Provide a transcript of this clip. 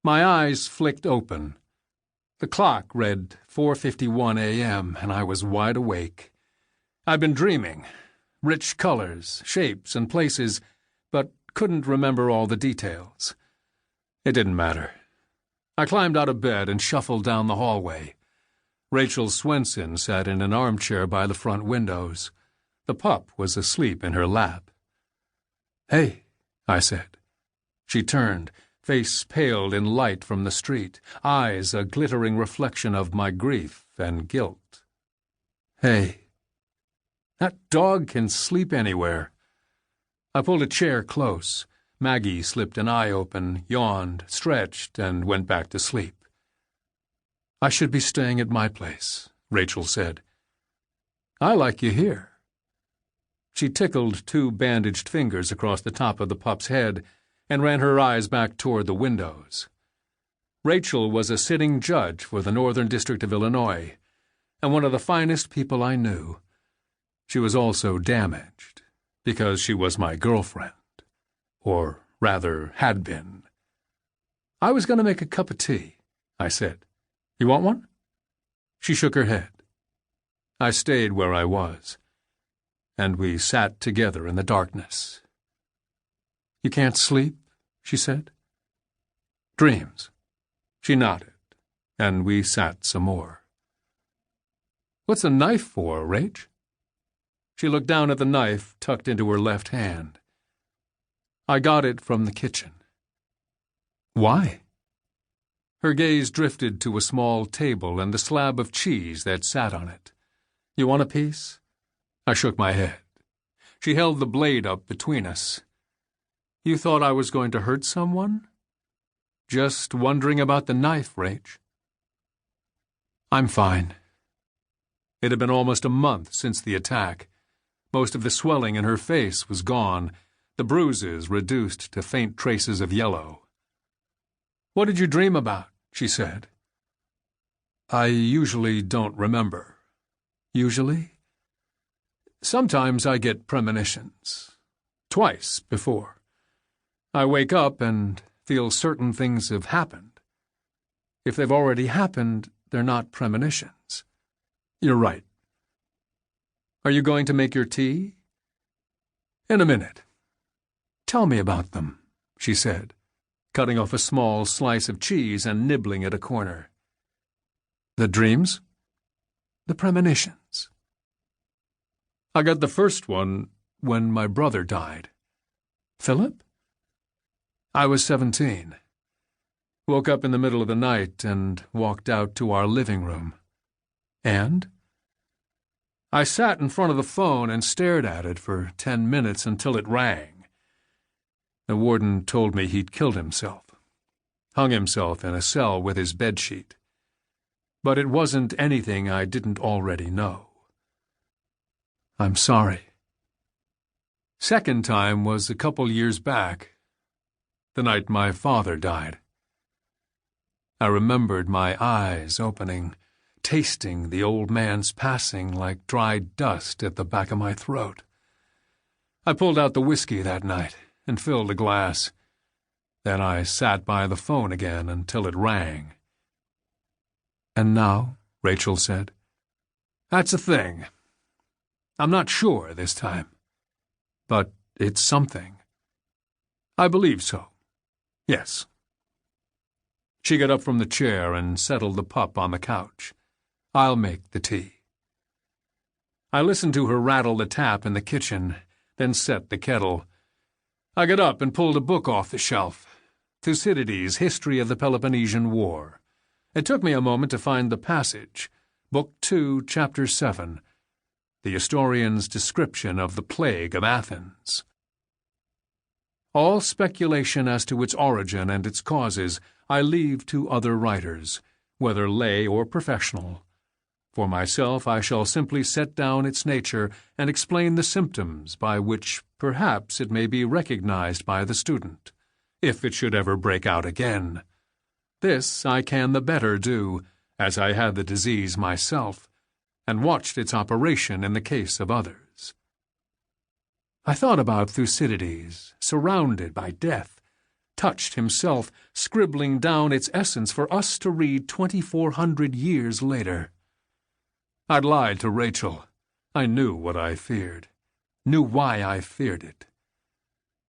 My eyes flicked open. The clock read 4:51 a.m., and I was wide awake. I'd been dreaming, rich colors, shapes, and places, but couldn't remember all the details. It didn't matter. I climbed out of bed and shuffled down the hallway. Rachel Swenson sat in an armchair by the front windows. The pup was asleep in her lap. "Hey," I said. She turned, face paled in light from the street, eyes a glittering reflection of my grief and guilt. "Hey." That dog can sleep anywhere. I pulled a chair close. Maggie slipped an eye open, yawned, stretched, and went back to sleep. "I should be staying at my place," Rachel said. "I like you here." She tickled two bandaged fingers across the top of the pup's head and ran her eyes back toward the windows. Rachel was a sitting judge for the Northern District of Illinois, and one of the finest people I knew. She was also damaged, because she was my girlfriend. Or rather, had been. "I was going to make a cup of tea," I said. "You want one?" She shook her head. I stayed where I was, and we sat together in the darkness. "You can't sleep?" she said. "Dreams." She nodded, and we sat some more. "What's a knife for, Rach?" She looked down at the knife tucked into her left hand. "I got it from the kitchen." "Why?" Her gaze drifted to a small table and the slab of cheese that sat on it. "You want a piece?" I shook my head. She held the blade up between us. "You thought I was going to hurt someone?" "Just wondering about the knife, Rach." "I'm fine." It had been almost a month since the attack. Most of the swelling in her face was gone, the bruises reduced to faint traces of yellow. "What did you dream about?" she said. "I usually don't remember." "Usually?" "Sometimes I get premonitions. Twice before. I wake up and feel certain things have happened. If they've already happened, they're not premonitions." "You're right." "Are you going to make your tea?" "In a minute." "Tell me about them," she said, cutting off a small slice of cheese and nibbling at a corner. "The dreams?" "The premonitions." "I got the first one when my brother died." "Philip?" "I was 17. Woke up in the middle of the night and walked out to our living room." "And?" "I sat in front of the phone and stared at it for 10 minutes until it rang. The warden told me he'd killed himself. Hung himself in a cell with his bedsheet. But it wasn't anything I didn't already know." "I'm sorry." "Second time was a couple years back, the night my father died. I remembered my eyes opening, tasting the old man's passing like dried dust at the back of my throat. I pulled out the whiskey that night and filled a glass. Then I sat by the phone again until it rang." "And now?" Rachel said. "That's the thing. I'm not sure this time. But it's something. I believe so. Yes." She got up from the chair and settled the pup on the couch. "I'll make the tea." I listened to her rattle the tap in the kitchen, then set the kettle. I got up and pulled a book off the shelf, Thucydides' History of the Peloponnesian War. It took me a moment to find the passage, Book 2, Chapter 7, the historian's description of the plague of Athens. "All speculation as to its origin and its causes I leave to other writers, whether lay or professional. For myself, I shall simply set down its nature and explain the symptoms by which perhaps it may be recognized by the student, if it should ever break out again. This I can the better do, as I had the disease myself, and watched its operation in the case of others." I thought about Thucydides, surrounded by death, touched himself, scribbling down its essence for us to read 2,400 years later. I'd lied to Rachel. I knew what I feared, knew why I feared it.